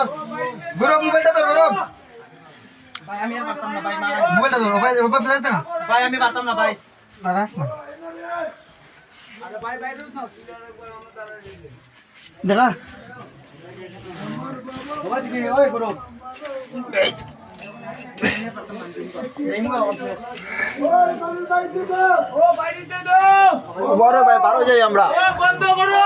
ধর গরম মোবাইলটা ধর গরম ভাই আমি আর পারতাম না ভাই মোবাইলটা ধর ভাই ওপর ফ্ল্যাশ না ভাই আমি পারতাম না ভাই রাস না আরে ভাই ভাই রুস না দেখা বাবা দিকে ওই গরম ও ভাই দিতে দাও বড় ভাই বারো যাই আমরা ও বন্ধ করো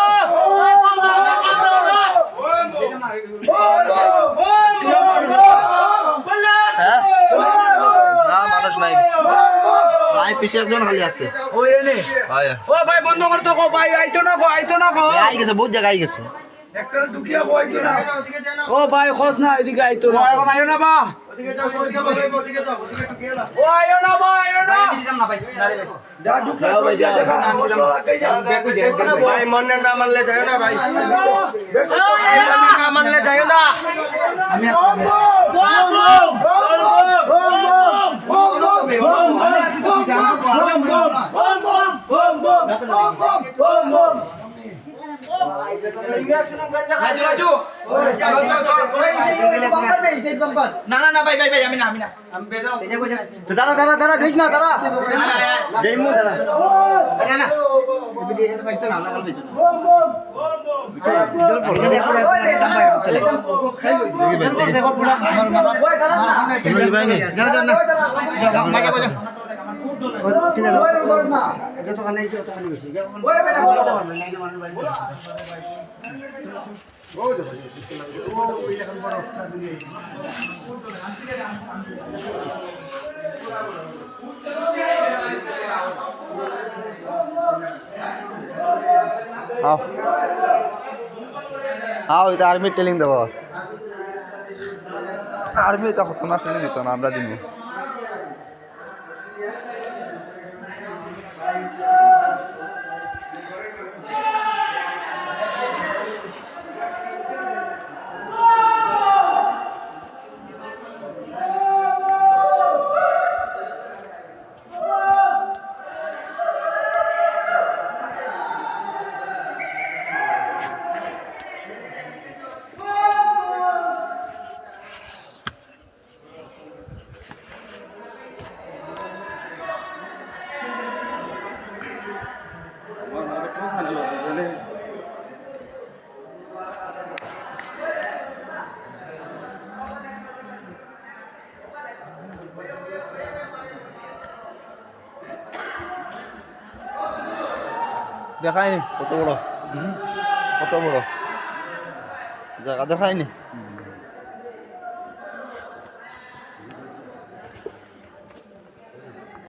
হ্যাঁ না মানুষ নাই ভাই পিছে একজন খালি আছে ওই এনে ভাই ও ভাই বন্ধ করতে কো ভাই আইতো না কো আই গেছে বহুত জায়গা আই গেছে ও ভাই খোঁজ না এদিকে আইতো না এখন আইও না বা ও আইও না বা আইও না ভাই মনে না মানলে যায় না ভাই না মানলে যায় না আমি রাজু না না না ভাই ভাই ভাই আমি না আমি বেজাও দাঁড়া দিস না দাঁড়া যাইমু দাঁড়া না না এদিকে এটা পাইতো না লাগাল পাইতো हाँ এটা আর্মি ট্রেনিং দেবো আর্মি তো হতো না শুনে নিত না আমরা দিব দেখায়নি কত বড় জায়গা দেখায়নি